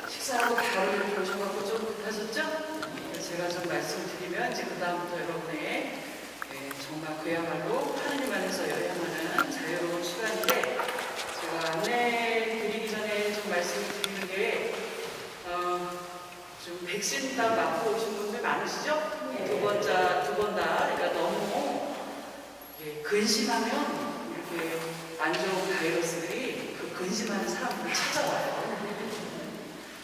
식사하고 바로 이렇게 오셔갖고 좀 급하셨죠? 제가 좀 말씀드리면 이제 그 다음부터 여러분의 정말 그야말로 하느님 안에서 여행하는 자유로운 시간인데, 제가 안내 드리기 전에 좀 말씀드리는 게 좀 백신 다 맞고 오신 분들 많으시죠? 두 번 다. 그러니까 너무 근심하면 이렇게 안 좋은 바이러스들이 그 근심하는 사람들을 찾아와요.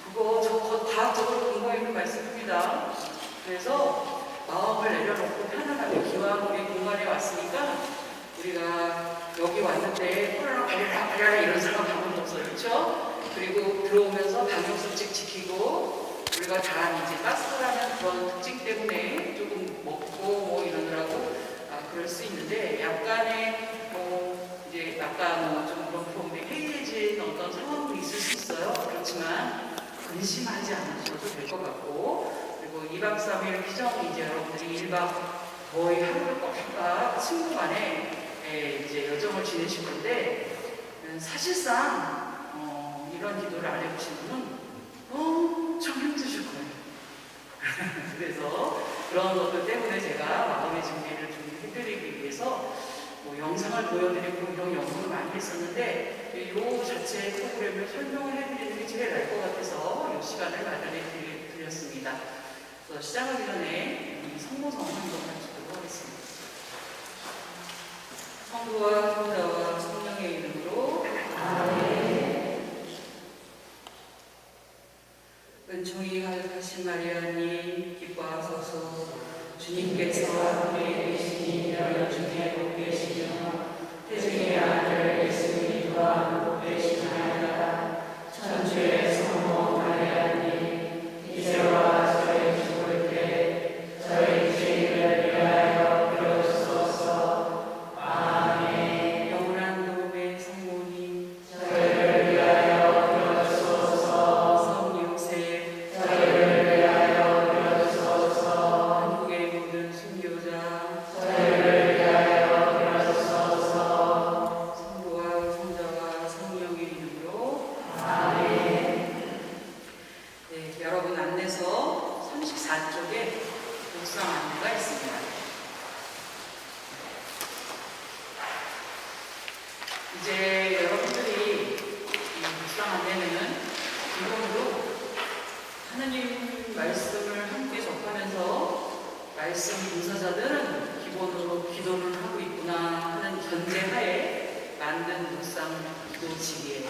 그거 저 과학적으로 근거 있는 말씀입니다. 그래서 마음을 내려놓고 편안하게, 기왕 우리 공간에 왔으니까, 우리가 여기 왔는데 코로나 걸려라 이런 사람 한 번도 없어요. 그렇죠? 그리고 들어오면서 방역수칙 지키고, 우리가 다 이제 가스라는 그런 특징 때문에 조금 먹고 뭐 이러느라고 그럴 수 있는데, 약간의 이제 약간 좀 그런 부분에 해이해진 어떤 상황도 있을 수 있어요. 그렇지만 근심하지 않으셔도 될 것 같고, 그리고 2박 3일 피정 이제 여러분들이 1박 거의 하루를 꽉 친구 간에 이제 여정을 지내실 건데, 사실상 이런 기도를 안 해보신 분은 엄청 힘드실 거예요. 그래서 그런 것들 때문에 제가 마음의 준비를 좀 해드리기 위해서 영상을 보여드리고 이런 연구를 많이 했었는데, 이 자체 프로그램을 설명을 해드리는 게 제일 나을 것 같아서 이 시간을 마련해 드렸습니다. 그래서 시작하기 전에 성모성 한번 하시도록 하겠습니다. 성부와 성자와 성령의 이름으로 아멘. 은총이 가득하신 마리아님, 기뻐하소서. 주님께서 함께 계시니 여인 중에 복되시며 태중의 아들 예수님 또한 복되시나이다. 천주의 성모 마리아님, 이제와 저희 죽을 때 저희 죄인을 위하여 빌어주소서. 아멘. 영원한 도움의 성모님, 저희를 위하여 빌어주소서. 성육세, 저희를 위하여 빌어주소서. 한국의 모든 순교자, 저희를 위하여 빌어주소서. 성부와 성자와 성령의 이름으로 아멘. 네, 여러분 안내서 34쪽에 묵상 안내가 있습니다. 이제 여러분들이 이 묵상 안내는 기본으로 하느님 말씀을 함께 접하면서 말씀 봉사자들은 기본으로 기도를 하고 있구나 하는 전제하에 만든 묵상 기도집이에요.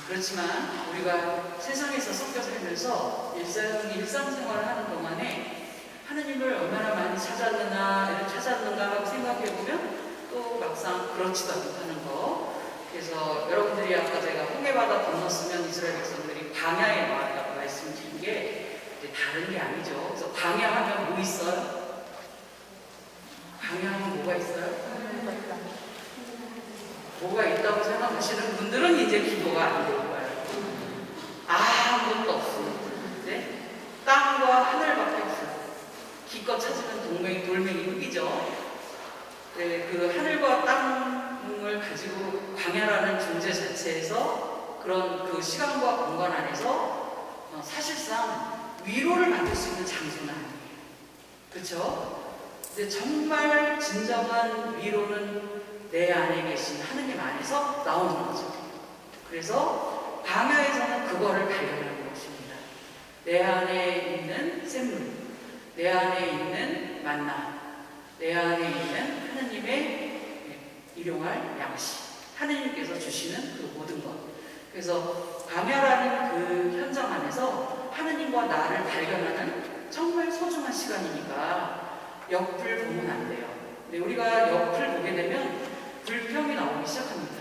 그렇지만 우리가 세상에서 섞여 살면서 일상생활을 하는 동안에 하느님을 얼마나 많이 찾았는가 하고 생각해보면 또 막상 그렇지도 않다는 거. 그래서 여러분들이 아까 제가 홍해바다 건넜으면 이스라엘 백성들이 광야에 나왔다고 말씀드린 게 이제 다른 게 아니죠. 그래서 광야하면 뭐 있어요? 광야하면 뭐가 있어요? 뭐가 있다고 생각하시는 분들은 이제 기도가 안 될 거예요. 아무것도 없습니다. 네? 땅과 하늘밖에 없어요. 기껏 찾으면 돌멩이 흙이죠. 네, 그 하늘과 땅을 가지고 광야라는 존재 자체에서 그런 그 시간과 공간 안에서 사실상 위로를 만들 수 있는 장소는 아니에요. 그렇죠? 근데 정말 진정한 위로는 내 안에 계신 하느님 안에서 나오는 거죠. 그래서 광야에서는 그거를 발견하는 것입니다. 내 안에 있는 샘물, 내 안에 있는 만나, 내 안에 있는 하느님의 일용할 양식, 하느님께서 주시는 그 모든 것. 그래서 광야라는 그 현장 안에서 하느님과 나를 발견하는 정말 소중한 시간이니까 옆을 보면 안 돼요. 근데 우리가 옆을 보게 되면 불평이 나오기 시작합니다.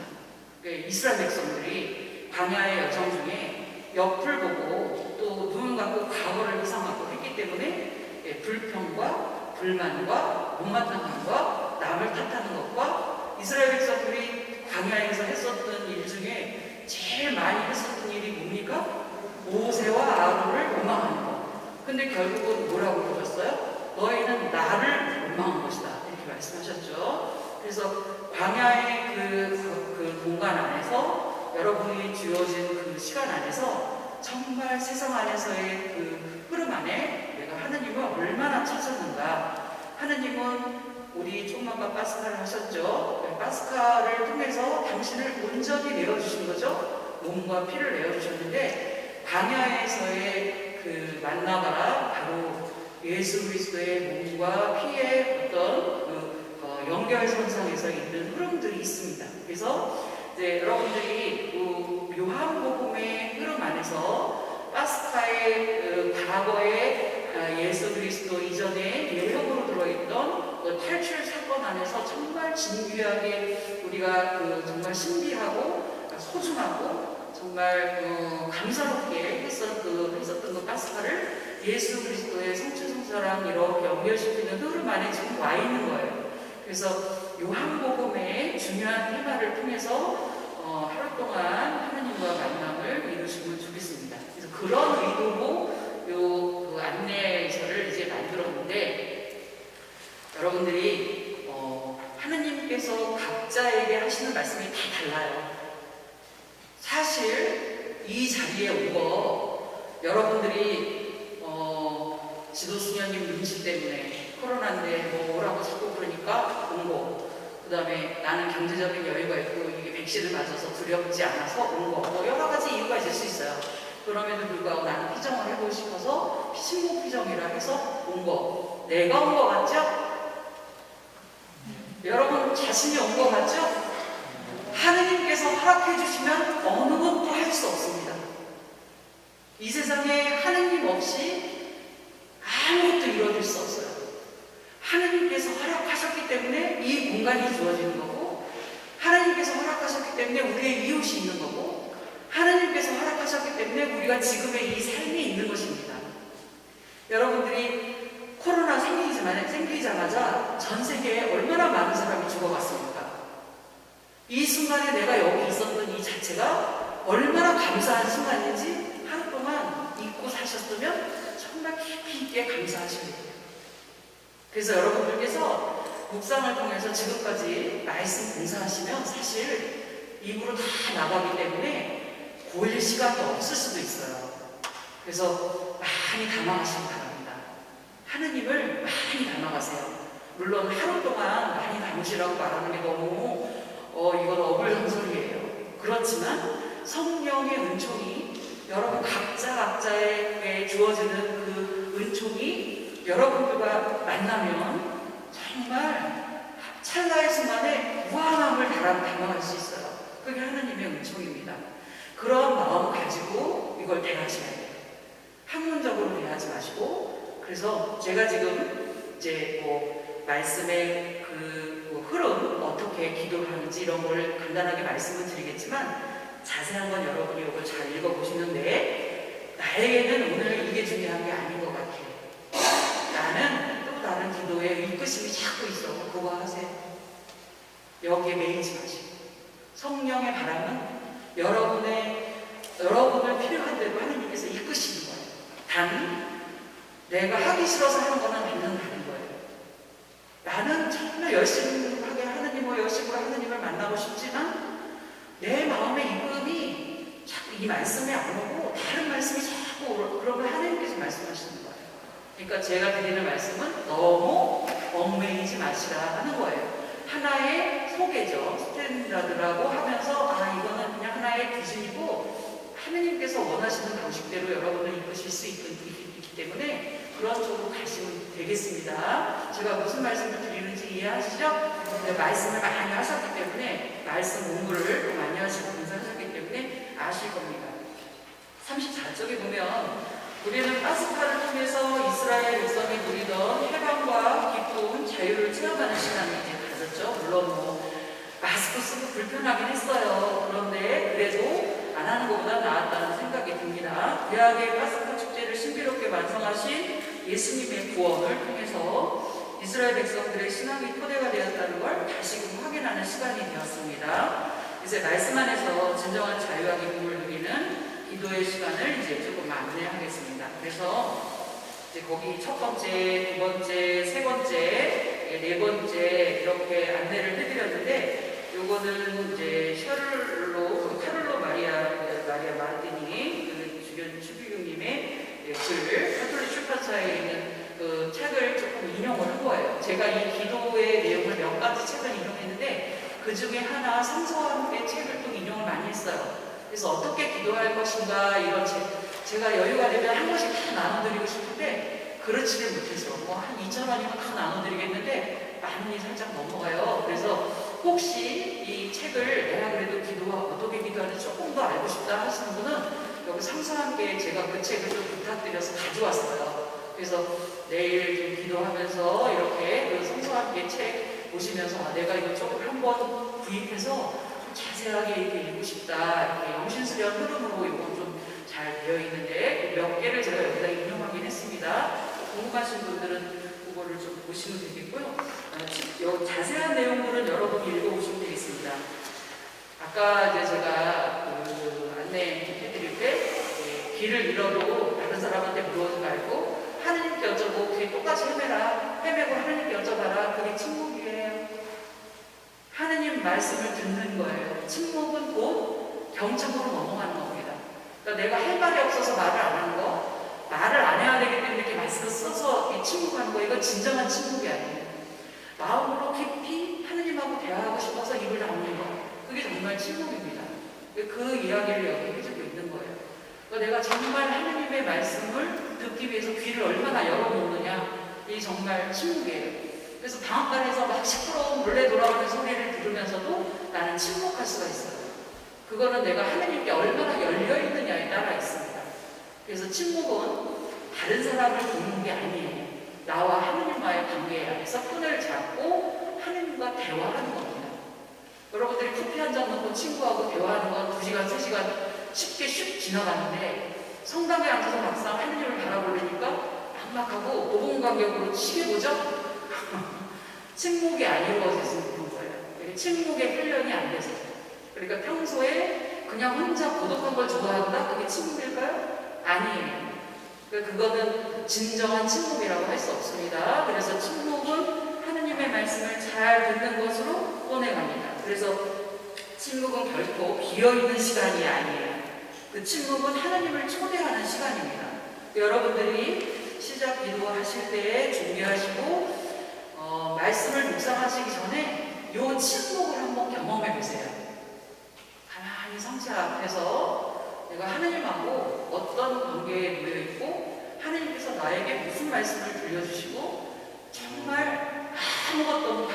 이스라엘 백성들이 광야의 여정 중에 옆을 보고 또 눈을 감고 과거를 희생하고 했기 때문에 불평과 불만과 못마땅함과 남을 탓하는 것과 이스라엘 백성들이 광야에서 했었던 일 중에 제일 많이 했었던 일이 뭡니까? 모세와 아론을 원망하는 것. 근데 결국은 뭐라고 그러셨어요? 너희는 나를 원망한 것이다. 이렇게 말씀하셨죠. 그래서 광야의 그 공간 안에서 여러분이 주어진 그 시간 안에서 정말 세상 안에서의 그 흐름 안에 내가 하느님을 얼마나 찾았는가. 하느님은 우리 조금만 파스카를 하셨죠. 파스카를 통해서 당신을 온전히 내어주신 거죠. 몸과 피를 내어주셨는데 광야에서의 그 만나가 바로 예수 그리스도의 몸과 피의 어떤 그 연결선상에서 있는 흐름들이 있습니다. 그래서 이제 여러분들이 그 요한복음의 흐름 안에서 파스카의 그 과거의 예수 그리스도 이전에 예형으로 들어있던 그 탈출 사건 안에서 정말 진귀하게 우리가 그 정말 신비하고 소중하고 정말 감사롭게 했었던 그 파스카를 예수 그리스도의 성취성사랑 이렇게 연결시키는 흐름 안에 지금 와 있는 거예요. 그래서 요한복음의 중요한 테마를 통해서 하루 동안 하나님과 만남을 이루시면 좋겠습니다. 그래서 그런 의도로 그 안내서를 이제 만들었는데 여러분들이 하나님께서 각자에게 하시는 말씀이 다 달라요. 사실 이 자리에 온 거 여러분들이 지도수녀님 눈치 때문에 코로나인데 뭐 오라고 자꾸 그러니까 온 거, 그 다음에 나는 경제적인 여유가 있고 이게 백신을 맞아서 두렵지 않아서 온 거, 뭐 여러 가지 이유가 있을 수 있어요. 그럼에도 불구하고 나는 피정을 해보고 싶어서 신고 피정이라 해서 온 거. 내가 온 거 같죠? 여러분 자신이 온 거 같죠? 하느님께서 허락해 주시면 어느 것도 할 수 없습니다. 이 세상에 하느님 없이 아무것도 이루어질 수 없어요. 하느님께서 허락하셨기 때문에 이 공간이 주어지는 거고, 하나님께서 허락하셨기 때문에 우리의 이웃이 있는 거고, 하나님께서 허락하셨기 때문에 우리가 지금의 이 삶이 있는 것입니다. 여러분들이 코로나 생기자마자 전 세계에 얼마나 많은 사람이 죽어갔습니까? 이 순간에 내가 여기 있었던 이 자체가 얼마나 감사한 순간인지 하루 동안 잊고 사셨으면 정말 깊이 있게 감사하셔야 돼요. 그래서 여러분들께서 묵상을 통해서 지금까지 말씀 봉사하시면 사실 입으로 다 나가기 때문에 고일 시간이 없을 수도 있어요. 그래서 많이 담아가시기 바랍니다. 하느님을 많이 담아가세요. 물론 하루 동안 많이 담으시라고 말하는 게 너무 이건 어불성설이에요. 그렇지만 성령의 은총이 여러분 각자에게 주어지는 그 은총이 여러분들과 만나면 정말 찰나의 순간에 무한함을 담아갈 수 있어요. 그게 하나님의 은총입니다. 그런 마음 가지고 이걸 대하셔야 돼요. 학문적으로 대하지 마시고. 그래서 제가 지금 이제 말씀의 그 흐름, 어떻게 기도를 하는지 이런 걸 간단하게 말씀을 드리겠지만 자세한 건 여러분이 이걸 잘 읽어보시는데, 나에게는 오늘 이게 중요한 게 아닌 것 같아요. 나는 또 다른 기도에 이끄심이 자꾸 있어. 그거 하세요. 여기에 매이지 마시고. 성령의 바람은 여러분을 필요한 대로 하나님께서 이끄시는 거예요. 단 내가 하기 싫어서 하는 거는 반응하는 거예요. 나는 정말 열심히 하게 열심으로 하나님을 만나고 싶지만 내 마음의 이끌음이 자꾸 이 말씀에 안 오고 다른 말씀이 자꾸 그러면 하나님께서 말씀하시는 거예요. 그러니까 제가 드리는 말씀은 너무 얽매이지 마시라 하는 거예요. 하나의 소개죠. 스탠다드라고 하면서 이거는 그냥 하나의 기준이고 하나님께서 원하시는 방식대로 여러분을 이끄실 수 있기 때문에 그런 쪽으로 가시면 되겠습니다. 제가 무슨 말씀을 드리는지 이해하시죠? 네, 말씀을 많이 하셨기 때문에 말씀 공부를 또 많이 하시고 분석하셨기 때문에 아실 겁니다. 34쪽에 보면 우리는 파스카를 통해서 이스라엘 백성이 누리던 해방과 기쁨, 자유를 체험하는 시간을 이제 가졌죠. 물론 마스크 쓰고 불편하긴 했어요. 그런데 그래도 안 하는 것보다 나았다는 생각이 듭니다. 구약의 파스카 축제를 신비롭게 완성하신 예수님의 구원을 통해서 이스라엘 백성들의 신앙이 토대가 되었다는 걸 다시금 확인하는 시간이 되었습니다. 이제 말씀 안에서 진정한 자유와 기쁨을 누리는 기도의 시간을 이제 조금 안내하겠습니다. 그래서 이제 거기 첫 번째, 두 번째, 세 번째, 네 번째 이렇게 안내를 해드렸는데 요거는 이제 카를로 마리아 마르티니 그 주변 추비경님의 글, 카톨릭 출판사에 있는 그 책을 조금 인용을 한 거예요. 제가 이 기도의 내용을 몇 가지 책을 인용했는데 그 중에 하나 성서와 함께 책을 또 인용을 많이 했어요. 그래서 어떻게 기도할 것인가 이런 제가 여유가 되면 한 번씩 다 나눠드리고 싶은데 그렇지를 못해서 뭐 한 2,000원이면 다 나눠드리겠는데 많이 살짝 넘어가요. 그래서 혹시 이 책을 내가 그래도 어떻게 기도하는지 조금 더 알고 싶다 하시는 분은 여기 성서와 함께 제가 그 책을 좀 부탁드려서 가져왔어요. 그래서 내일 좀 기도하면서 이렇게 그 성서와 함께 책 보시면서 내가 이거 조금 한번 구입해서 자세하게 이렇게 읽고 싶다. 이렇게 영신수련 흐름으로 이건 좀 잘 되어 있는데 몇 개를 제가 여기다 인용하긴 했습니다. 궁금하신 분들은 그거를 좀 보시면 되겠고요. 자세한 내용물은 여러분이 읽어보시면 되겠습니다. 아까 이제 제가 그 안내해드릴 때 길을 잃어도 다른 사람한테 물어보지 말고 하느님께 여쭤보고 그게 똑같이 헤매고 하느님께 여쭤봐라. 그게 침묵이에요. 하느님 말씀을 듣는 거예요. 침묵은 곧 경청으로 넘어가는 겁니다. 그러니까 내가 할 말이 없어서 말을 안 하는 거, 말을 안 해야 되기 때문에 이렇게 마스크 써서 침묵하는 거, 이건 진정한 침묵이 아니에요. 마음으로 깊이 하느님하고 대화하고 싶어서 입을 다무는 거, 그게 정말 침묵입니다. 그 이야기를 여기 해주고 있는 거예요. 그러니까 내가 정말 하느님의 말씀을 듣기 위해서 귀를 얼마나 열어놓느냐, 이 정말 침묵이에요. 그래서 방앗간에서 막 시끄러운 몰래 돌아가는 소리를 들으면서도 나는 침묵할 수가 있어요. 그거는 내가 하느님께 얼마나 열려있느냐에 따라 있습니다. 그래서 침묵은 다른 사람을 돕는 게 아니에요. 나와 하느님과의 관계 안에서 끈을 잡고 하느님과 대화하는 겁니다. 여러분들이 커피 한 잔 놓고 친구하고 대화하는 건 2시간, 3시간 쉽게 슉 지나가는데 성당에 앉아서 막상 하느님을 바라보려니까 막막하고 5분 간격으로 시계 보죠? 침묵이 안 이루어지는 거예요. 침묵의 훈련이 안 돼서. 그러니까 평소에 그냥 혼자 고독한 걸 좋아한다? 그게 침묵일까요? 아니에요. 그러니까 그거는 진정한 침묵이라고 할 수 없습니다. 그래서 침묵은 하느님의 말씀을 잘 듣는 것으로 꺼내갑니다. 그래서 침묵은 결코 비어있는 시간이 아니에요. 그 침묵은 하나님을 초대하는 시간입니다. 여러분들이 시작 기도하실 때 준비하시고 말씀을 묵상하시기 전에 이 침묵을 한번 경험해 보세요. 가만히 성체 앞에서 내가 하느님하고 어떤 관계에 놓여 있고 하느님께서 나에게 무슨 말씀을 들려주시고 정말 아무것도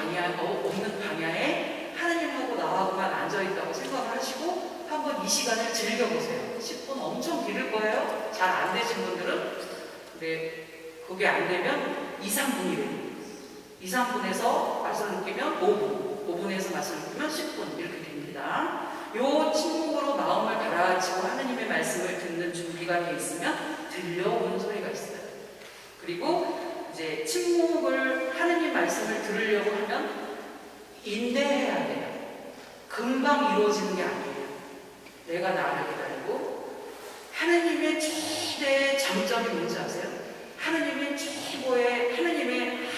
없는 방향에 하느님하고 나하고만 앉아있다고 생각을 하시고 한번 이 시간을 즐겨보세요. 10분 엄청 길을 거예요. 잘 안 되신 분들은. 근데 그게 안 되면 2, 3분이래요. 2, 3분에서 맛을 느끼면 5분, 5분에서 맛을 느끼면 10분 이렇게 됩니다. 요 침묵으로 마음을 가라앉히고 하느님의 말씀을 듣는 준비가 되어 있으면 들려오는 소리가 있어요. 그리고 이제 침묵을 하느님 말씀을 들으려고 하면 인내해야 돼요. 금방 이루어지는 게 아니에요. 내가 나를 기다리고 하느님의 최대의 장점이 뭔지 아세요? 하느님의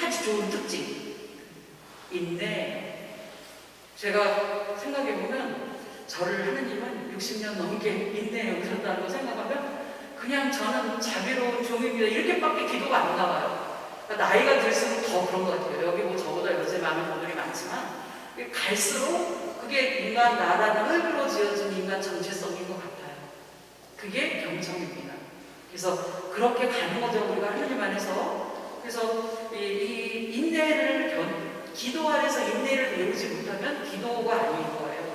아주 좋은 특징 인내. 제가 생각해보면 저를 하느님은 60년 넘게 인내해 오셨다는 거 생각하면 그냥 저는 자비로운 종입니다 이렇게밖에 기도가 안 나와요. 그러니까 나이가 들수록 더 그런 것 같아요. 여기 뭐 저보다 연세 많은 분들이 많지만 갈수록 그게 인간 나라는 흙으로 지어진 인간 정체성인 것 같아요. 그게 경청입니다. 그래서 그렇게 가는 거죠. 우리가 하느님 안에서. 그래서 이 인내를 기도 안에서 인내를 배우지 못하면 기도가 아닌 거예요.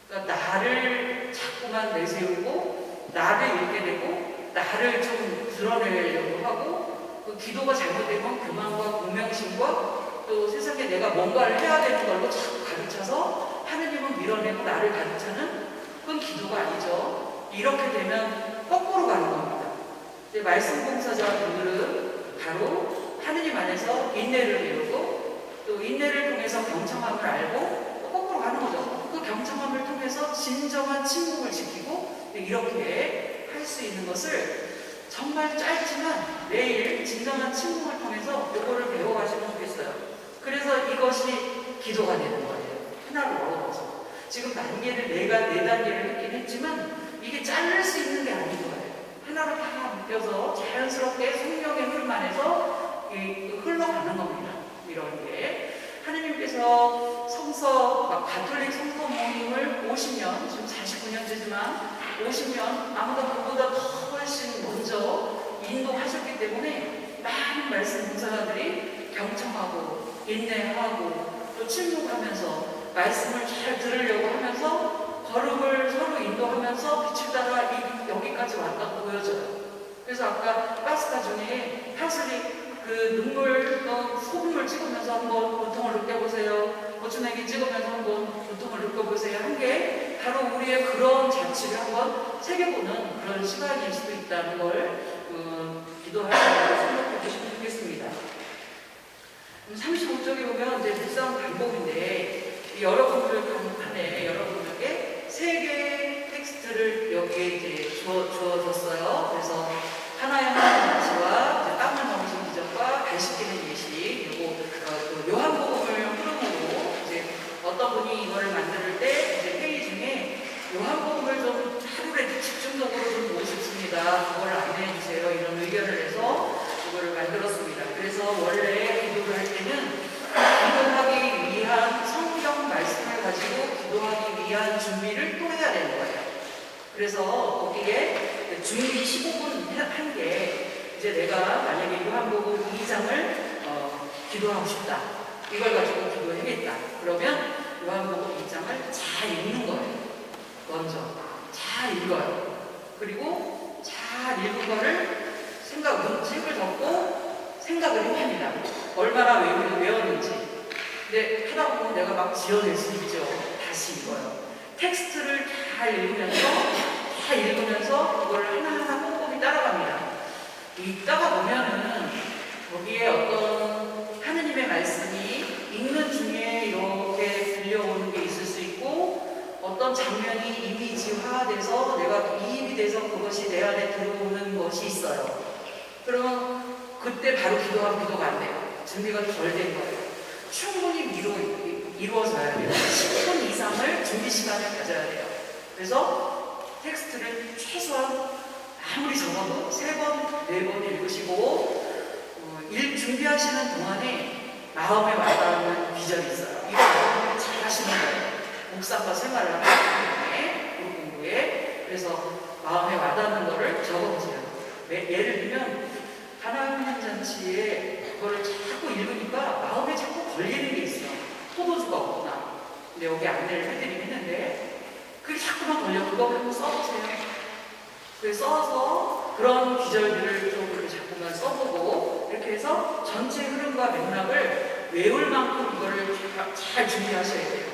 그러니까 나를 자꾸만 내세우고 나를 읽게 되고 나를 좀 드러내려고 하고 그 기도가 잘못되면 교만과 공명심과 또 세상에 내가 뭔가를 해야 되는 걸로 자꾸 가득 차서 하느님은 밀어내고 나를 가득 차는 그건 기도가 아니죠. 이렇게 되면 거꾸로 가는 겁니다. 말씀 봉사자분들은 바로 하느님 안에서 인내를 배우고 또 인내를 통해서 경청함을 알고 또 거꾸로 가는 거죠. 그 경청함을 통해서 진정한 침묵을 지키고 이렇게 할 수 있는 것을 정말 짧지만 매일 진정한 침묵을 통해서 요거를 배워가시면 좋겠어요. 그래서 이것이 기도가 되는 거예요. 하나로 어우러서 지금 단계를 내가 4단계를 했긴 했지만 이게 자를 수 있는 게 아닌 거예요. 하나로 다 묶여서 자연스럽게 성령의 흐름 안에서 흘러가는 겁니다. 이런 게 하느님께서 가톨릭 성서 모임을 50년, 지금 49년째지만 50년 아무도 그보다 더 훨씬 먼저 인도하셨기 때문에 많은 말씀 봉사자들이 경청하고 인내하고 또 침묵하면서 말씀을 잘 들으려고 하면서 걸음을 서로 인도하면서 빛을 따라 여기까지 왔다고 보여져요. 그래서 아까 파스타 중에 파슬리 눈물 소금을 찍으면서 한번 고통을 느껴보세요. 고추냉이 찍으면서 한번 고통을 느껴보세요. 한 게 바로 우리의 그런 자취를 한번 새겨보는 그런 시간일 수도 있다는 걸 기도하시면서 생각해 보시면 좋겠습니다. 35쪽에 보면 이제 묵상 방법인데 여러분들 간에 여러분들께 3개의 텍스트를 여기에 이제 주어졌어요. 그래서 하나의 가치와 땅을 넘으신 기적과 발 씻기는 예식, 그리고 요한복음을 흐름으로 이제 어떤 분이 이거를 만들 때 이제 회의 중에 요한복음을 좀 하루에 집중적으로 좀 보고 싶습니다. 그걸 안내해 주세요. 이런 의견을 해서 이거를 만들었습니다. 그래서 원래 기도를 할 때는 기도하기 위한 성경 말씀을 가지고 기도하기 위한 준비를 또 해야 되는 거예요. 그래서 거기에 준비 15분 한 게 이제 내가 만약에 요한복음 2장을 기도하고 싶다. 이걸 가지고 기도해야겠다. 그러면 요한복음 2장을 잘 읽는 거예요. 먼저 잘 읽어요. 그리고 잘 읽은 거를 책을 덮고 생각을 해봅니다. 얼마나 외웠는지. 근데 하다 보면 내가 막 지어낼 수 있죠. 다시 읽어요. 텍스트를 잘 읽으면서 그걸 하나하나 꼼꼼히 따라갑니다. 읽다가 보면은 거기에 어떤 하느님의 말씀이 읽는 중에 이렇게 들려오는 게 있을 수 있고 어떤 장면이 이미지화돼서 내가 이입이 돼서 그것이 내 안에 들어오는 것이 있어요. 그러면 그때 바로 기도하면 기도가 안 돼요. 준비가 덜 된 거예요. 충분히 이루어져야 돼요. 10분 이상을 준비 시간을 가져야 돼요. 그래서 텍스트를 최소한 아무리 적어도 3번, 4번 읽으시고 준비하시는 동안에 마음에 와닿는 비전이 있어요. 이거 여러분들이 잘 하시는 거예요. 목사과 생활을 하기 때문에 그룹 공부에. 그래서 마음에 와닿는 거를 적어보세요. 예를 들면 하나님 잔치에 그거를 자꾸 읽으니까 마음에 자꾸 걸리는 게 있어. 포도주가 없구나. 근데 여기 안내를 해드리긴 했는데 그게 자꾸만 걸려. 그거 한번 써보세요. 써서 그런 기절들을 좀 이렇게 자꾸만 써보고 이렇게 해서 전체 흐름과 맥락을 외울 만큼 이거를 잘 준비하셔야 돼요.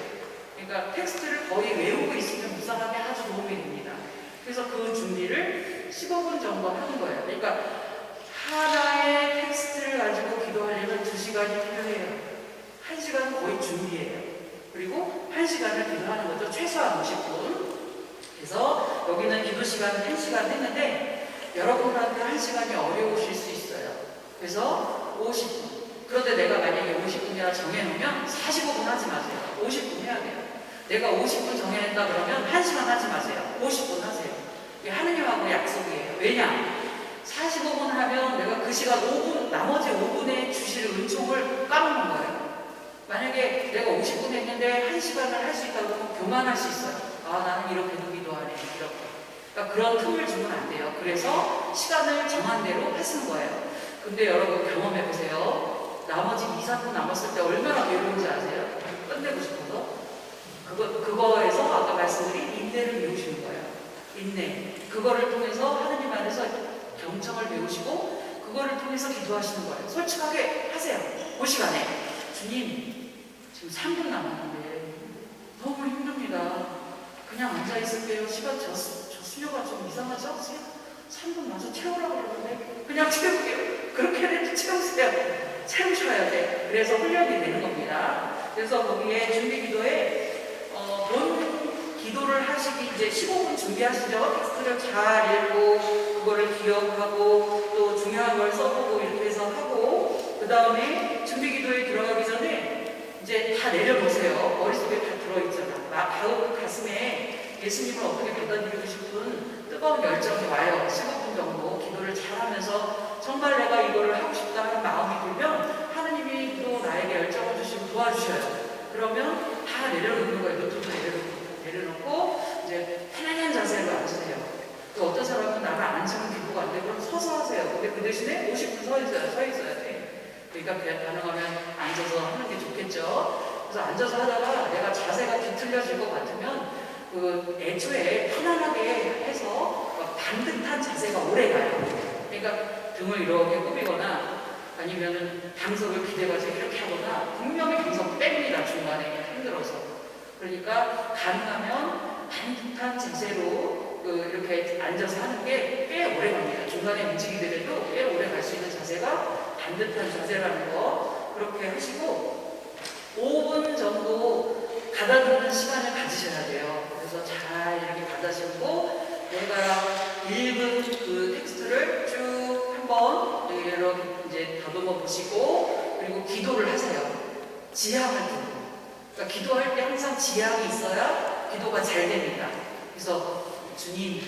그러니까 텍스트를 거의 외우고 있으면 묵상하기 아주 도움이 됩니다. 그래서 그 준비를 15분 정도 하는 거예요. 그러니까 하나의 텍스트를 가지고 기도하려면 2시간이 필요해요. 1시간 거의 준비해요. 그리고 1시간을 기도하는 거죠. 최소한 50분. 그래서 여기는 기도 시간 1시간 했는데 여러분들한테 1시간이 어려우실 수 있어요. 그래서 50분. 그런데 내가 만약에 50분이라 정해놓으면 45분 하지 마세요. 50분 해야 돼요. 내가 50분 정해낸다 그러면 1시간 하지 마세요. 50분 하세요. 이게 하느님하고 약속이에요. 왜냐? 45분 하면 내가 그 시간 5분, 나머지 5분에 주실 은총을 까먹는 거예요. 만약에 내가 50분 했는데 1시간을 할 수 있다고 하면 교만할 수 있어요. 아, 나는 이렇게도 기도하네, 이렇게. 그러니까 그런 틈을 주면 안 돼요. 그래서 시간을 정한 대로 하시는 거예요. 근데 여러분 경험해보세요. 나머지 2, 3분 남았을 때 얼마나 외로운지 아세요? 끝내고 싶어서. 그거에서 아까 말씀드린 인내를 배우시는 거예요. 인내. 그거를 통해서 하느님 안에서 경청을 배우시고 그거를 통해서 기도하시는 거예요. 솔직하게 하세요. 그 시간에 주님 지금 3분 남았는데 너무 힘듭니다. 그냥 앉아있을게요. 시간 저 수요가 좀 이상하죠? 3분 마저 채우라고 그러는데 그냥 채울게요. 그렇게는 채우세요. 채우셔야 돼. 그래서 훈련이 되는 겁니다. 그래서 거기에 준비 기도에 본 기도를 하시기 이제 15분 준비하시죠. 텍스트를 잘 읽고 그거를 기억하고 또 중요한 걸 써보고 이렇게 해서 하고 그 다음에 준비 기도에 들어가기 전에 이제 다 내려놓으세요. 머릿속에 다 들어있잖아. 마음 가슴에 예수님을 어떻게 받아들이고 싶은 뜨거운 열정이 와요. 15분 정도 기도를 잘하면서 정말 내가 이거를 하고 싶다 하는 마음이 들면 하느님이 또 나에게 열정을 주시고 도와주셔요. 그러면 다 내려놓는 거예요. 노트도 내려놓고 이제 편안한 자세로 앉으세요. 또 어떤 사람은 나는 앉으면 기도가 안 돼. 그럼 서서 하세요. 근데 그 대신에 50분 서 있어야 돼. 그러니까 그냥 가능하면 앉아서 하는 게 좋겠죠. 그래서 앉아서 하다가 내가 자세가 뒤틀려질 것 같으면 그 애초에 편안하게 해서 반듯한 자세가 오래 가요. 그러니까 등을 이렇게 꾸미거나 아니면은 방석을 기대가지고 이렇게 하거나 분명히 방석 뺍니다. 중간에 힘들어서. 그러니까 가능하면 반듯한 자세로 이렇게 앉아서 하는 게 꽤 오래 갑니다. 중간에 움직이더라도 꽤 오래 갈 수 있는 자세가 반듯한 자세라는 거 그렇게 하시고 5분 정도 가다듬는 시간을 가지셔야 돼요. 그래서 잘 이렇게 가다듬고 내가 읽은 그 텍스트를 쭉 한번 이렇게 이제 다듬어 보시고 그리고 기도를 하세요. 지향을 두고. 그러니까 기도할 때 항상 지향이 있어야 기도가 잘 됩니다. 그래서 주님,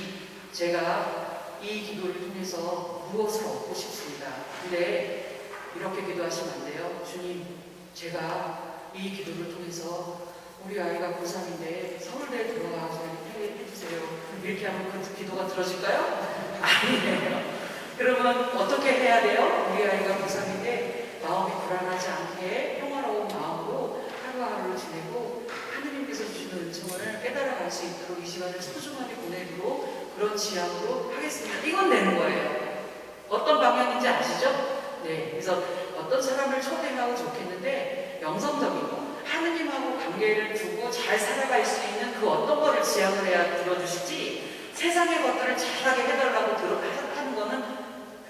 제가 이 기도를 통해서 무엇을 얻고 싶습니다. 근데 이렇게 기도하시면 안 돼요. 주님, 제가 이 기도를 통해서 우리 아이가 고3인데 서울대에 들어가서 해주세요. 이렇게 하면 그 기도가 들어질까요? 아니에요. 그러면 어떻게 해야 돼요? 우리 아이가 고3인데 마음이 불안하지 않게 평화로운 마음으로 하루하루를 지내고 하느님께서 주시는 은총을 깨달아갈 수 있도록 이 시간을 소중하게 보내도록 그런 지향으로 하겠습니다. 이건 되는 거예요. 어떤 방향인지 아시죠? 네, 그래서 어떤 사람을 초대하고 좋겠는데 영성적인 거, 하느님하고 관계를 두고 잘 살아갈 수 있는 그 어떤 거를 지향을 해야 들어주시지 세상의 것들을 잘하게 해달라고 하는 거는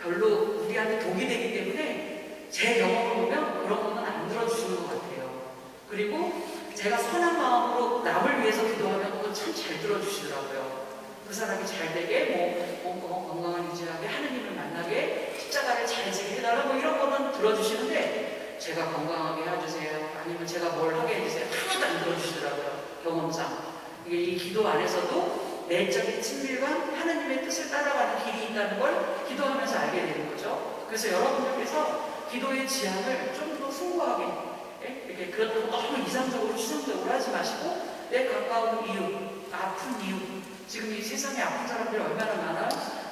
별로 우리한테 독이 되기 때문에 제 경험을 보면 그런 거는 안 들어주시는 것 같아요. 그리고 제가 선한 마음으로 남을 위해서 기도하면 그건 참 잘 들어주시더라고요. 그 사람이 잘 되게 건강을 유지하게 하느님을 만나게 십자가를 잘 지게 해달라 이런 거는 들어주시는데 제가 건강하게 해주세요. 아니면 제가 뭘 하게 해주세요. 하나도 안 들어주시더라고요. 경험상. 이게 이 기도 안에서도 내적인 친밀감, 하느님의 뜻을 따라가는 길이 있다는 걸 기도하면서 알게 되는 거죠. 그래서 여러분들께서 기도의 지향을 좀 더 숭고하게 이렇게 그렇다고 너무 이상적으로 추상적으로 하지 마시고 내 가까운 이웃, 아픈 이웃, 지금 이 세상에 아픈 사람들이 얼마나 많아?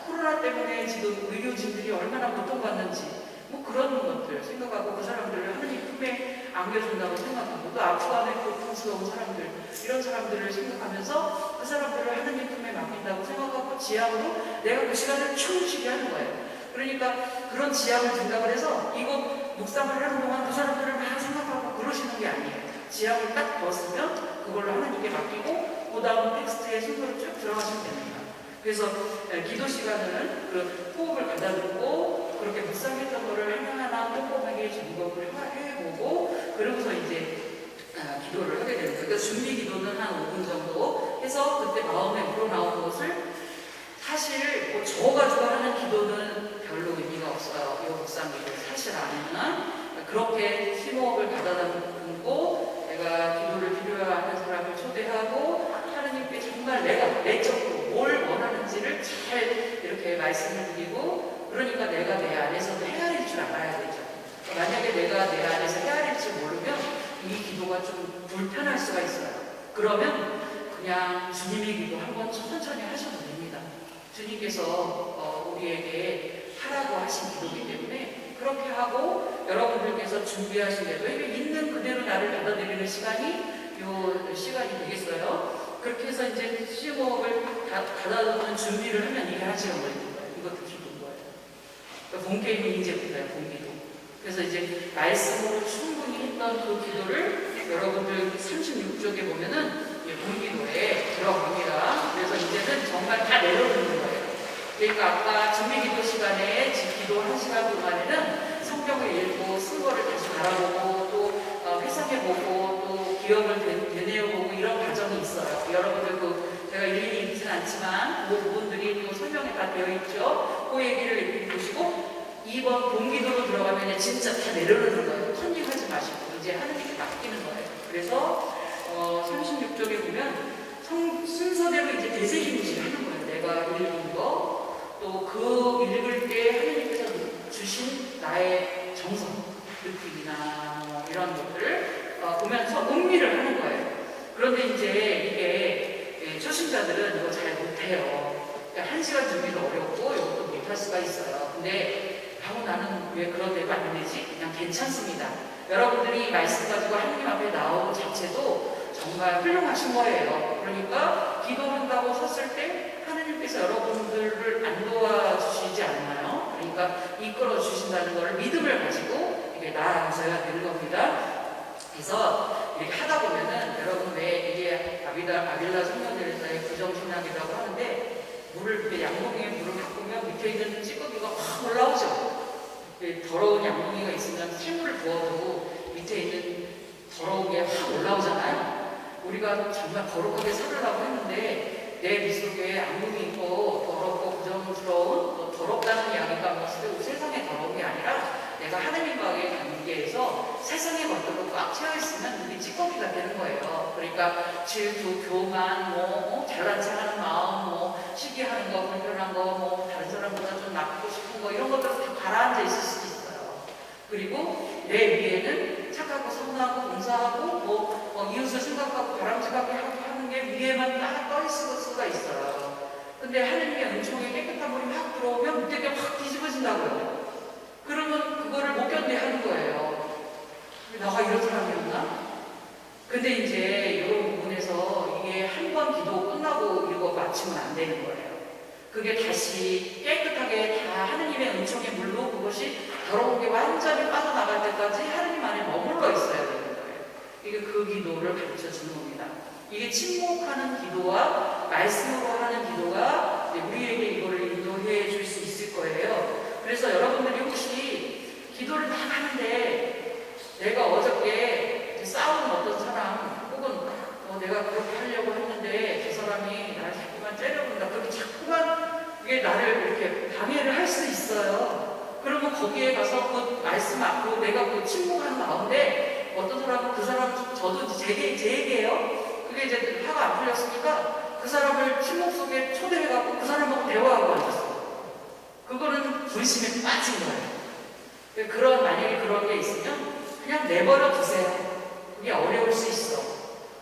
코로나 때문에 지금 의료진들이 얼마나 고통받는지 그런 것들 생각하고 그 사람들을 하느님 품에 안겨준다고 생각하고 또 아프간에 고통스러운 사람들 이런 사람들을 생각하면서 그 사람들을 하느님 품에 맡긴다고 생각하고 지향으로 내가 그 시간을 충실히 하는 거예요. 그러니까 그런 지향을 둔다고 해서 이거 묵상을 하는 동안 그 사람들을 막 생각하고 그러시는 게 아니에요. 지향을 딱 넣었으면 그걸로 하나님께 맡기고 그 다음 텍스트의 순서를 쭉 들어가시면 됩니다. 그래서 기도 시간은 그 호흡을 가다듬고 그렇게 묵상했던 거를 하나하나 꼼꼼하게 점검을 해보고 그러고서 이제 기도를 하게 되는 거예요. 그러니까 준비 기도는 한 5분 정도 해서 그때 마음에 우러나온 것을 사실 적어가지고 하는 기도는 별로 의미가 없어요. 이 묵상 기도 사실 안에는 그렇게 심호흡을 가다듬고 내가 기도를 필요한 사람을 초대하고 하나님께 정말 내가 내적으로 뭘 원하는지를 잘 이렇게 말씀을 드리고 그러니까 내가 내 안에서도 헤아릴 줄 알아야 되죠. 만약에 내가 내 안에서 헤아릴 줄 모르면 이 기도가 좀 불편할 수가 있어요. 그러면 그냥 주님의 기도 한번 천천히 하셔도 됩니다. 주님께서 우리에게 하라고 하신 기도이기 때문에 그렇게 하고 여러분들께서 준비하신 대로 있는 그대로 나를 받아들이는 시간이 요 시간이 되겠어요. 그렇게 해서 이제 심호흡을 가다듬는 준비를 하면 이게 1시간 걸리는 거예요. 이것도 기도인 거예요. 그러니까 본게임이 이제부터예요. 본기도. 그래서 이제 말씀으로 충분히 했던 그 기도를 여러분들 36쪽에 보면은 본기도에 들어갑니다. 그래서 이제는 정말 다 내려놓는 거예요. 그러니까 아까 준비기도 시간에 기도 1시간 동안에는 성경을 읽고 쓴 거를 다시 바라보고 또 회상해보고 또 기억을 되뇌어보고 이런 과정이 있어요. 여러분들 제가 일일이 읽지는 않지만 그 부분들이 또 설명에 다 되어 있죠. 그 얘기를 이렇게 보시고 2번 본기도로 들어가면 진짜 다 내려놓는 거예요. 컨닝하지 마시고 이제 하느님께 맡기는 거예요. 그래서 36쪽에 보면 순서대로 이제 대세기무시를 하는 거예요. 내가 읽은 거, 또 그 읽을 때 하나님께서 주신 나의 정성, 느낌이나 뭐 이런 것들을 보면서 음미를 하는 거예요. 그런데 이제 이게 초심자들은 이거 잘 못해요. 그러니까 1시간 준비도 어렵고 이것도 못할 수가 있어요. 근데 나는 왜 그런 대로 안 되지? 그냥 괜찮습니다. 여러분들이 말씀 가지고 하나님 앞에 나오는 자체도 정말 훌륭하신 거예요. 그러니까 기도한다고 섰을 때 하나님께서 여러분들을 안 도와주시지 않나요? 그러니까 이끌어 주신다는 걸 믿음을 가지고 이게 나아가셔야 되는 겁니다. 그래서 이렇게 하다 보면은 여러분 왜 이게 아빌라 성녀들에서의 부정신학이라고 하는데 물을 이렇게 양동이에 물을 바꾸면 밑에 있는 찌꺼기가 확 올라오죠. 더러운 양동이가 있으면 새물을 부어도 밑에 있는 더러운 게 확 올라오잖아요. 우리가 정말 거룩하게 살으려고 했는데 내 밑속에 양동이 있고 더럽고 부정스러운 더럽다는 이야기가 뭐 세상에 더러운 게 아니라 내가 하나님과의 관계에서 세상의 것들로 꽉 채워 있으면 우리 찌꺼기가 되는 거예요. 그러니까 질투, 교만, 잘난 척하는 마음, 시기하는 거, 불편한 거, 다른 사람보다 좀 나쁘고 싶은 거 이런 것들 다 가라앉아 있을 수도 있어요. 그리고 내 위에는 착하고 선하고 봉사하고 이웃을 생각하고 바람직하게 하는 게 위에만 딱 떠 있을 수가 있어요. 근데 하나님의 은총에 깨끗한 물이 확 들어오면 밑에 게 확 뒤집어진다고요. 그러면 그거를 못 견뎌 하는 거예요. 나가 이런 사람이었나? 근데 이제 이런 부분에서 이게 한 번 기도 끝나고 이거 마치면 안 되는 거예요. 그게 다시 깨끗하게 다 하나님의 은총의 물로 그것이 더러운 게 완전히 빠져나갈 때까지 하나님 안에 머물러 있어야 되는 거예요. 이게 그 기도를 가르쳐 주는 겁니다. 이게 침묵하는 기도와 말씀으로 하는 기도가 우리에게 이거를 인도해 줄 수 있을 거예요. 그래서 여러분들이 혹시 기도를 막 하는데 내가 어저께 싸우는 어떤 사람 혹은 내가 그렇게 하려고 했는데 저 사람이 나를 자꾸만 째려본다. 그렇게 자꾸만 이게 나를 이렇게 방해를 할 수 있어요. 그러면 거기에 가서 그 말씀 앞으로 내가 그 침묵하는 가운데 어떤 사람은 그 사람 저도 제 얘기예요. 그게 이제 화가 안 풀렸으니까 그 사람을 침묵 속에 초대해갖고 그 사람하고 대화하고 앉았어요. 그거는 불심에 빠진 거예요. 만약에 그런 게 있으면 그냥 내버려 두세요. 그게 어려울 수 있어.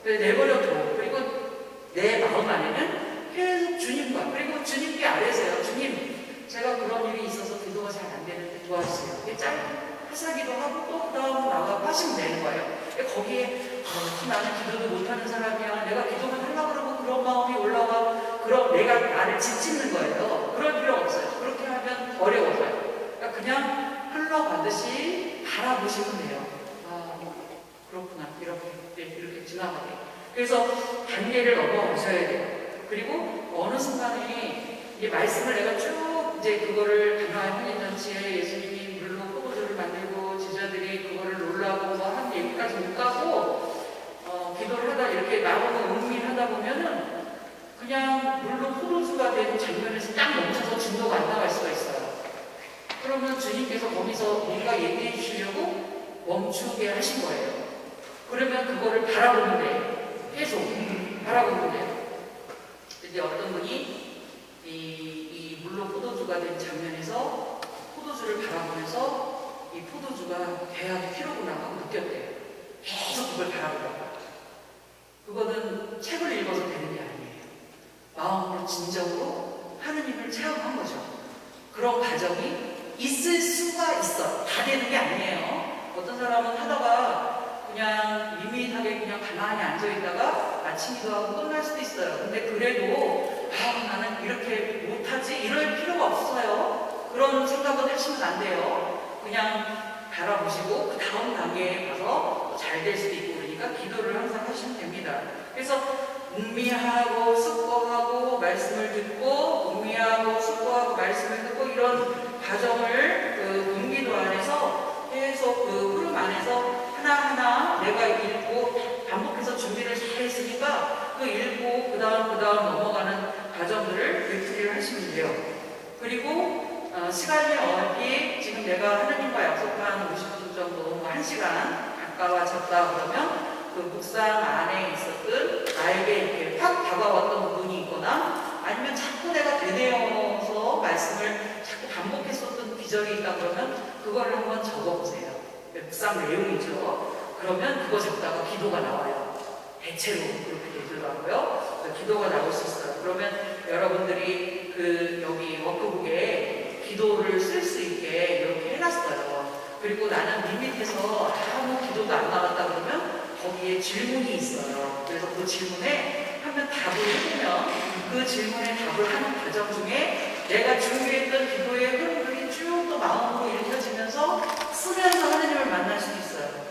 내버려 둬. 그리고 내 마음 안에는 계속 주님과, 그리고 주님께 아뢰세요. 주님, 제가 그런 일이 있어서 기도가 잘 안 되는데 도와주세요. 이게 하사기도 하고 또 그 다음 나가 하시면 되는 거예요. 거기에 나는 기도도 못하는 사람이야. 내가 기도만 하려고 그러고 그런 마음이 올라와. 그럼 내가 나를 짓짓는 거예요. 그럴 필요 없어요. 그렇게 하면 어려워져요. 그러니까 그냥 흘러가듯이 바라보시면 돼요. 그렇구나. 이렇게 지나가게. 그래서 단계를 넘어가셔야 돼요. 그리고 어느 순간에 이 말씀을 내가 쭉 이제 그거를 가나안 혼인잔치에 예수님이 물로 포도주를 만들고 제자들이 그거를 놀라고 한 얘기까지 못 가고 기도를 하다 이렇게 나오는 음미하다 보면은 그냥 물로 포도주가 된 장면에서 딱 멈춰서 진도가 안 나갈 수가 있어요. 그러면 주님께서 거기서 뭔가 얘기해 주시려고 멈추게 하신 거예요. 그러면 그거를 바라보면 돼요. 계속 바라보면 돼요. 이제 어떤 분이 이 물로 포도주가 된 장면에서 포도주를 바라보면서 이 포도주가 돼야 필요구나 하고 느꼈대요. 계속 그걸 바라보다가 그거는 책을 읽어서 되는 게 아니에요. 마음으로 진정으로 하느님을 체험한 거죠. 그런 과정이 있을 수가 있어. 다 되는 게 아니에요. 어떤 사람은 하다가 그냥 밋밋하게 그냥 가만히 앉아있다가 아침 기도하고 끝날 수도 있어요. 근데 그래도 나는 이렇게 못하지 이럴 필요가 없어요. 그런 생각은 하시면 안 돼요. 그냥 바라보시고 그 다음 단계에 가서 잘 될 수도 있고 그러니까 기도를 항상 하시면 됩니다. 그래서 음미하고 숙고하고 말씀을 듣고 음미하고 숙고하고 말씀을 듣고 이런 과정을 그 음기도 안에서 계속 그 흐름 안에서 하나하나 내가 읽고 반복해서 준비를 잘 했으니까 그 읽고 그 다음 넘어가는 과정들을 되풀이를 하시면 돼요. 그리고 시간이 얼핏 지금 내가 하나님과 약속한 50분 정도 1시간 가까워졌다 그러면 그 묵상 안에 있었던 나에게 이렇게 확 다가왔던 부분이 있거나 아니면 자꾸 내가 되뇌어서 말씀을 자꾸 반복했었던 기절이 있다 그러면 그거를 한번 적어보세요. 묵상 내용이죠. 그러면 그거 적다가 기도가 나와요. 대체로 그렇게 되더라고요. 기도가 나올 수 있어요. 그러면 여러분들이 그 여기 워크북에 기도를 쓸 수 있게 이렇게 해놨어요. 그리고 나는 밋밋해서 아무 기도가 안 나왔다 그러면 거기에 질문이 있어요. 그래서 그 질문에 한번 답을 해보면 그 질문에 답을 하는 과정 중에 내가 준비했던 기도의 흐름들이 쭉 또 마음으로 읽혀지면서 쓰면서 하나님을 만날 수 있어요.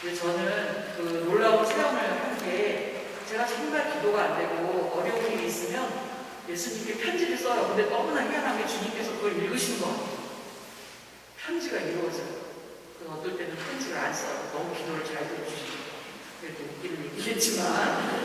그래서 저는 그 놀라운 체험을 한 게 제가 정말 기도가 안 되고 어려운 일이 있으면 예수님께 편지를 써요. 근데 너무나 희한하게 주님께서 그걸 읽으시는 것 같아요. 편지가 이루어져요. 어떨 때는 편지를 안 써요. 너무 기도를 잘 들어주시니까. 그래도 웃기는 얘기겠지만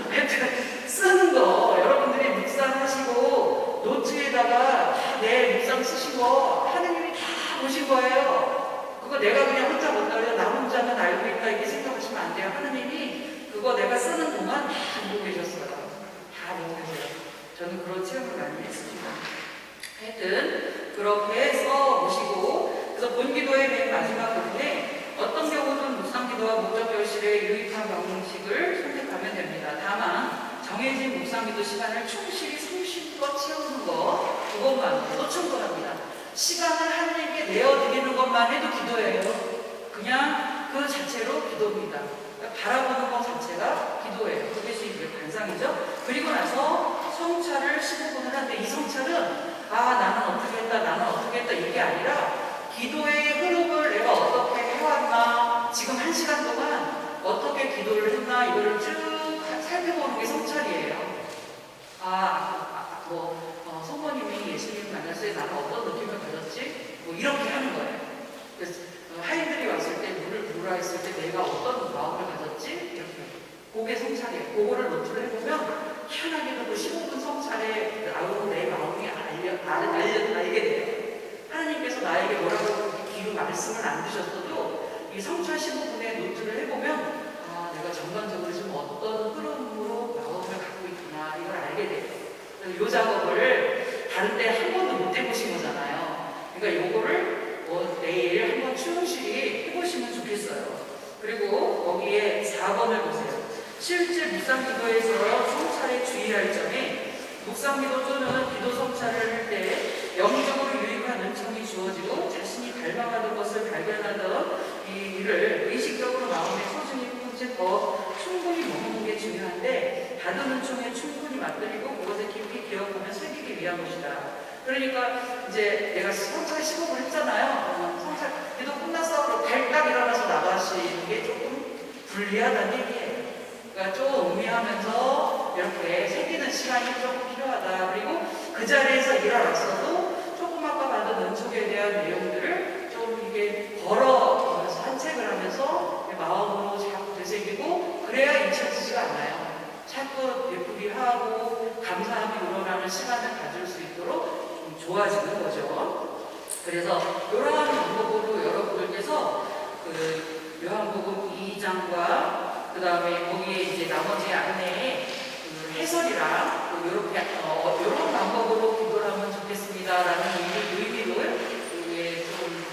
하여튼 쓰는 거 여러분들이 묵상하시고 노트에다가 내 묵상 쓰신 거 하나님이 다 보신 거예요. 그거 내가 그냥 혼자 못다 그래서 나 혼자만 알고 있다 이렇게 생각하시면 안 돼요. 하나님이 그거 내가 쓰는 동안 다 보고 계셨어요. 다 보고 계세요. 저는 그런 체험을 많이 했습니다. 하여튼 그렇게 써보시고 그래서 본기도의 맨 마지막 부분에 어떤 경우는 묵상기도와 목적결실의 유익한 방식을 선택하면 됩니다. 다만 정해진 묵상기도 시간을 충실히 성심껏 채우는 것 그것만으로도 충분합니다. 시간을 하나님께 내어드리는 것만 해도 기도예요. 그냥 그 자체로 기도입니다. 그러니까 바라보는 것 자체가 기도예요. 그것이 이제 관상이죠. 그리고 나서 성찰을 15분을 하는데 이 성찰은 나는 어떻게 했다 나는 어떻게 했다 이게 아니라 기도의 흐름을 내가 어떻게 해왔나 지금 1시간 동안 어떻게 기도를 했나 이거를 쭉 살펴보는 게 성찰이에요. 성모님이 예수님 만났을 때 나는 어떤 느낌을 가졌지? 뭐 이렇게 하는 거예요. 그래서 하인들이 왔을 때 물을 부으라 했을 때 내가 어떤 마음을 가졌지? 이렇게. 그게 성찰이에요. 그거를 노트를 해보면 희한하게도 그 15분 성찰에 나오는 내 마음이 알게 돼요. 하나님께서 나에게 뭐라고 기로 말씀을 안 주셨어도 이 성찰 15분에 노트를 해보면 내가 전반적으로 지금 어떤 흐름으로 마음을 갖고 있구나 이걸 알게 돼요. 이 작업을 다른 때 한 번도 못 해보신 거잖아요. 그러니까 이거를 내일 한번 충실히 해보시면 좋겠어요. 그리고 거기에 4번을 보세요. 실제 묵상기도에서 성찰에 주의할 점이 묵상기도 또는 기도 성찰을 할 때 영적으로 유익한 은총이 주어지고 자신이 닮아가는 것을 발견하던 이 일을 의식적으로 마음에 소중히 품채 더 충분히 머무는 게 중요한데 받은 은총에 충분히 맛들이고 그것을 깊이 기억하며 새기기 위한 것이다. 그러니까 이제 내가 성찰 15분 했잖아요. 성찰 기도 끝났어. 그럼 발딱 일어나서 나가시는 게 조금 불리하다는 얘기예요. 그러니까 좀 음미하면서 이렇게 새기는 시간이 조금 필요하다. 그리고 그 자리에서 일어났어도 조금 아까 받은 은총에 대한 내용들을 좀 이게 걸어가면서 산책을 하면서 마음으로 자꾸 되새기고 그래야 잊혀지지가 않아요. 자꾸 되풀이 하고 감사함이 우러나는 시간을 가질 수 있도록 좀 좋아지는 거죠. 그래서 이러한 방법으로 여러분들께서 그 요한복음 2장과 그 다음에 거기에 이제 나머지 안내에 그 해설이랑 이렇게 이런 방법으로 기도를 하면 좋겠습니다라는 의미를 이게 좀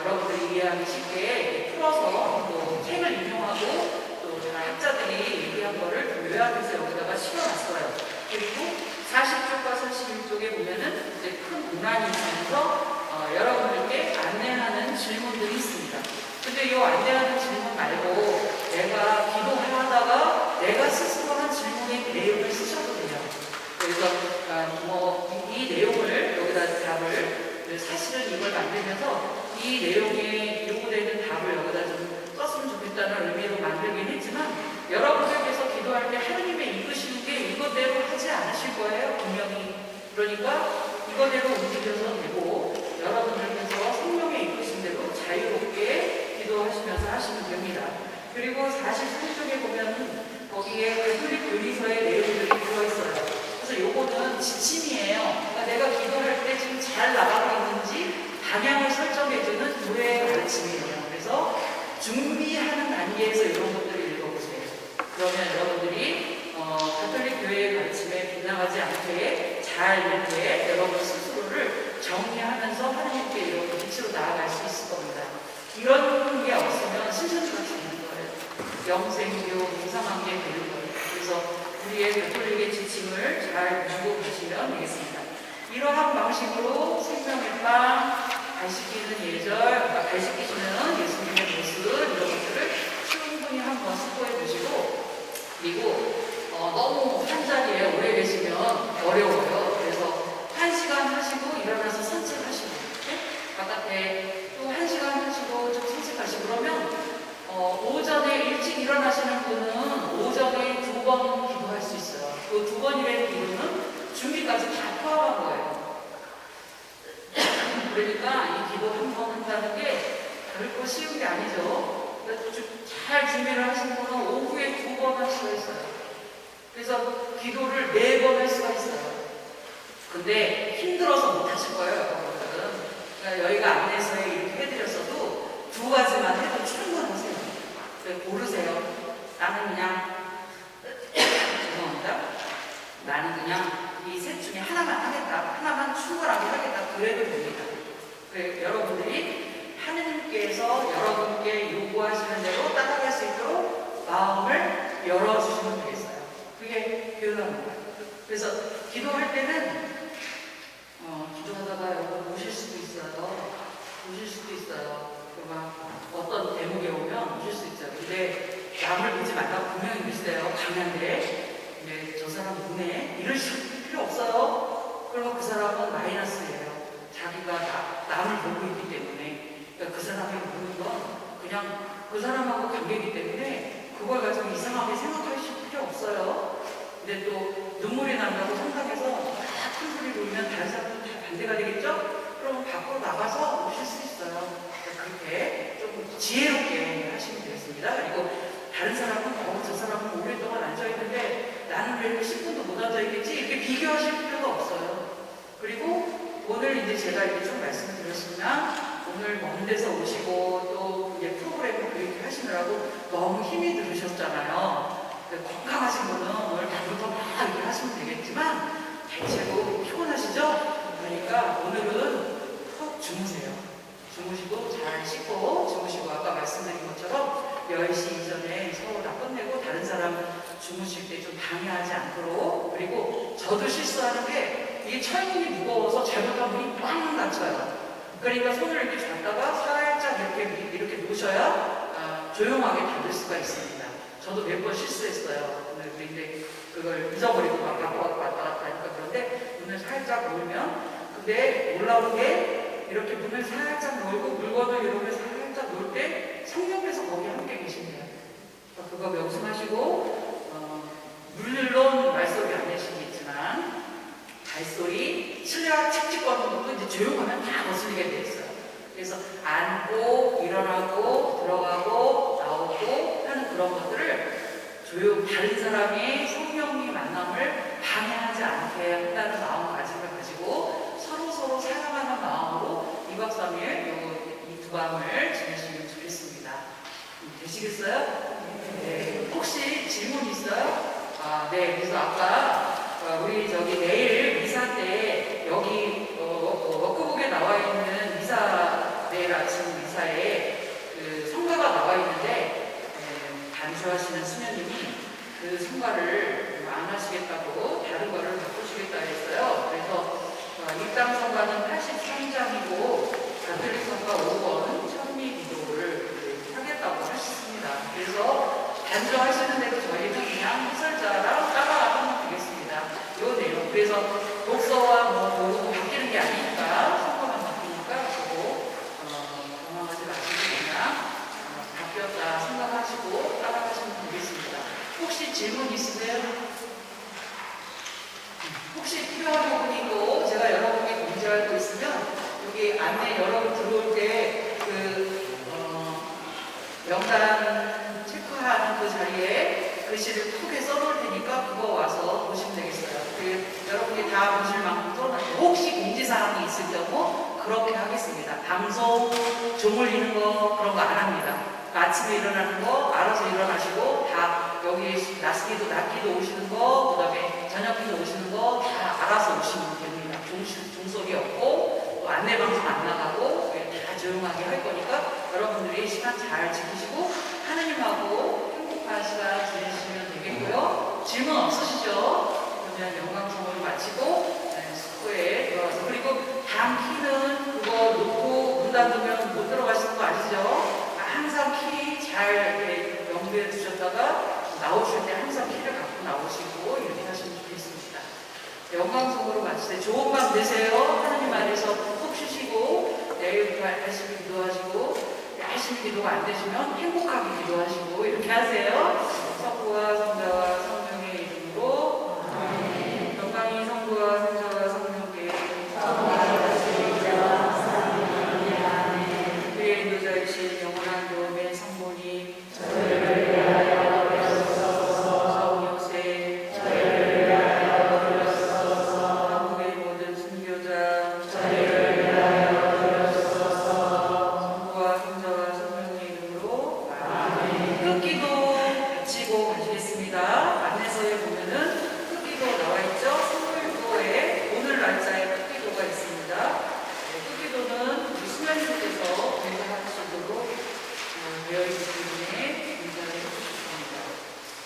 여러분들이 이해하기 쉽게 풀어서 또 책을 인용하고 또 학자들이 얘기한 거를 좀 요약해서 여기다가 실어놨어요. 그리고 40쪽과 41쪽에 보면은 이제 큰 문안이 있으면서 여러분들께 안내하는 질문들이 있습니다. 근데 이 안내하는 질문 말고 내가 기도하다가 내가 스스로 한 질문의 내용을 쓰셔도 돼요. 그래서 이 내용을 여기다 답을 사실은 이걸 만들면서 이 내용에 요구되는 답을 여기다 좀 썼으면 좋겠다는 의미로 만들긴 했지만 여러분들께서 기도할 때 하나님의 이끄시는 게 이것대로 하지 않으실 거예요. 분명히. 그러니까 이거대로 움직여서 되고 여러분들께서 성령의 이끄신 대로 자유롭게 기도하시면서 하시면 됩니다. 그리고 43쪽에 보면 거기에 필립 교리서의 내용들이 들어있어요. 그래서 요거는 지침이에요. 그러니까 내가 기도할 때 지금 잘 나가고 있는지 방향을 설정해주는 교회의 가르침이에요. 그래서 준비하는 단계에서 이런 것들을 읽어보세요. 그러면 여러분들이 가톨릭 교회의 가르침에 빗나가지 않게 잘 이렇게 여러분 스스로를 정리하면서 하나님께 이렇게 빛으로 나아갈 수 있을 겁니다. 이런 게 없으면 신천지가 되는 거예요. 영생교, 이상한 게 되는 거예요. 그래서 우리의 가톨릭의 지침을 잘 주고 가시면 되겠습니다. 이러한 방식으로 생명의 빵, 발 씻기는 예절, 발 씻기시는 예수님의 모습 이런 것들을 충분히 한번 숙고해 두시고, 그리고 너무 한 자리에 오래 계시면 어려워요. 그래서 1시간 하시고 일어나서 산책하시고, 네? 바깥에 또 1시간 하시고 좀 산책하시고 그러면 오전에 일찍 일어나시는 분은 오전에 2번 기도할 수 있어요. 그 2번이라는 기도는 준비까지 다 포함한 거예요. 그러니까 이 기도 한 번 한다는 게 결코 쉬운 게 아니죠. 잘 준비를 하신 분은 오후에 2번 할 수가 있어요. 그래서 기도를 4번 할 수가 있어요. 근데 힘들어서 못 하실 거예요, 여러분들은. 그러니까 여기가 안내서에 이렇게 해드렸어도 2가지만 해도 충분하세요. 고르세요. 나는 그냥 죄송합니다. 나는 그냥 이 셋 중에 하나만 하겠다. 하나만 충분하게 하겠다. 그래도 됩니다. 여러분들이 하느님께서 여러분께 요구하시는 대로 따라갈 수 있도록 마음을 열어주시면 되겠어요. 그게 교회라는 거예요. 그래서 기도할 때는 기도하다가 여러분 우실 수도 있어요. 우실 수도 있어요. 막 어떤 대목에 오면 우실 수 있죠. 근데 남을 보지 말라고 분명히 믿으세요. 강한데 근데 저 사람 눈에 이러실 필요 없어요. 그러면 그 사람은 마이너스예요. 자기가 남을 보고 있기 때문에. 그러니까 그 사람이 보는 건 그냥 그 사람하고 관계이기 때문에 그걸 가지고 이상하게 생각하실 필요 없어요. 근데 또 눈물이 난다고 성당에서 막 큰 소리를 울면 다른 사람도 다 반대가 되겠죠? 그럼 밖으로 나가서 오실 수 있어요. 그렇게 좀 지혜롭게 하시면 되겠습니다. 그리고 다른 사람은 저 사람은 오랫동안 앉아있는데 나는 왜 이렇게 10분도 못 앉아있겠지? 이렇게 비교하실 필요가 없어요. 그리고 오늘 이제 제가 이렇게 좀 말씀을 드렸으면 오늘 먼 데서 오시고 또 이제 프로그램을 그렇게 하시느라고 너무 힘이 들으셨잖아요. 건강하신 분은 오늘 밤부터 막 이렇게 하시면 되겠지만 대체로 피곤하시죠? 그러니까 오늘은 푹 주무세요. 주무시고 잘 씻고 주무시고 아까 말씀드린 것처럼 10시 이전에 서로 다 끝내고 다른 사람 주무실 때 좀 방해하지 않도록. 그리고 저도 실수하는 게 이게 철문이 무거워서 잘못하면 문이 꽝 닫혀요. 그러니까 손을 이렇게 잡다가 살짝 이렇게 놓으셔야 조용하게 닫을 수가 있습니다. 저도 몇 번 실수했어요. 근데 그걸 잊어버리고 막 왔다 갔다 하니까. 그런데 문을 살짝 놓으면, 근데 놀라운 게 이렇게 문을 살짝 놓고 물건을 이렇게 살짝 놓을 때 성령께서 거기 함께 계신대요. 그거 명심하시고 물론 말소리 안 내시겠지만 발소리, 실내와 책찍 거는 것도 이제 조용하면 다 거슬리게 돼 있어요. 그래서 앉고 일어나고 들어가고 나오고 하는 그런 것들을 다른 사람이 성령의 만남을 방해하지 않게 한다는 마음가짐을 가지고 서로 사랑하는 마음으로 2박 3일 이 두 밤을 지내시면 좋겠습니다. 되시겠어요? 네. 혹시 질문 있어요? 네. 그래서 아까 우리 내일 미사 때 여기 워크북에 나와 있는 미사, 내일 아침 미사에 그 성가가 나와 있는데 반주하시는 수녀님이 그 성가를 안 하시겠다고 다른 거를 바꾸시겠다 했어요. 그래서 입당 성가는 83장이고 가톨릭 성가 5번 천미 기도를 하겠다고 하셨습니다. 그래서 반주하시는 대로 저희는 그냥 해설자랑 따라가면 되겠습니다. 요 내용. 그래서 독서와 모르고 바뀌는 게 아니니까 성과만 바뀌니까 그거 당황하지 마시고 그냥 바뀌었다 생각하시고 따라가시면 되겠습니다. 혹시 질문 있으세요? 혹시 필요한 부분이 있고 제가 여러분께 공지하고 있으면 여기 안에 여러분 들어올 때 명단 체크하는 그 자리에 글씨를 크게 써놓을 테니까 그거 와서 보시면 되겠어요. 여러분이 다 보실 만큼 써놨고 혹시 공지사항이 있을 경우 그렇게 하겠습니다. 방송, 종 올리는 거 그런 거 안 합니다. 아침에 일어나는 거 알아서 일어나시고 다 여기 낮기도 오시는 거 그다음에 저녁기도 오시는 거 다 알아서 오시면 됩니다. 종속이 없고 또 안내 방송 안 나가고 다 조용하게 할 거니까 여러분들이 시간 잘 지키시고 하느님하고 행복한 시간 지내시면 되겠고요. 질문 없으시죠? 그러면 영광성을 마치고 숙소에 들어가서 그리고 담 키는 그거 놓고 문 닫으면 못 들어가시는 거 아시죠? 항상 키 잘 이렇게 염두에 두셨다가 나오실 때 항상 키를 갖고 나오시고 이렇게 하시면 좋겠습니다. 영광성으로 마칠 때 좋은 밤 되세요. 하나님 안에서 푹 쉬시고 내일부터 열심히 기도하시고 열심히 기도가 안 되시면 행복하게 기도하시고 이렇게 하세요. 성부와 성자와 성령의 이름으로 영광이 성부와 성자와 성령께 그의 인도자이신 영원한 도움의 성모님 저희를 위하여 빌어주소서. 성요새 저희를 위하여 빌어주소서. 한국의 모든 순교자 저희를 위하여 빌어주소서. 성부와 성자와 성령의 이름으로 아멘. 흑기도 마치고 가시겠습니다. 안내서에 보면은 흑기도 나와있죠? 선물도에 오늘 날짜에 흑기도가 있습니다. 흑기도는 우리 수면님께서 공부하시도록 되어 있기 때문에 인사를 해주셨습니다.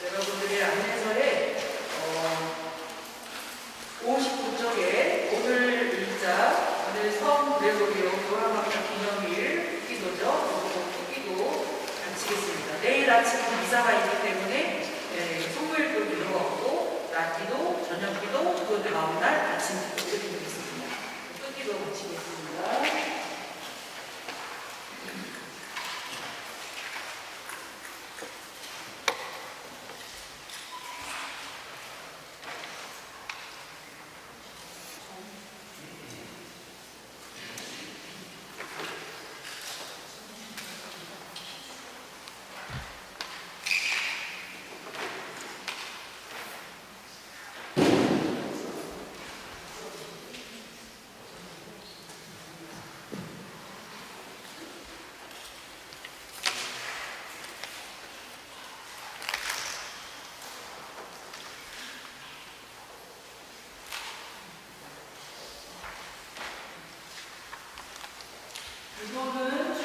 여러분들의 안내서에 59쪽에 오늘 일자, 오늘 성 그레고리오 교황학교 기념일 흑기도죠. 흑기도 마치겠습니다. 내일 아침 미사가 있기 때문에 성물도 기도가 없고 낮기도, 저녁기도, 그 다음날 아침 기도 드리겠습니다. 흑기도 마치겠습니다. 이거는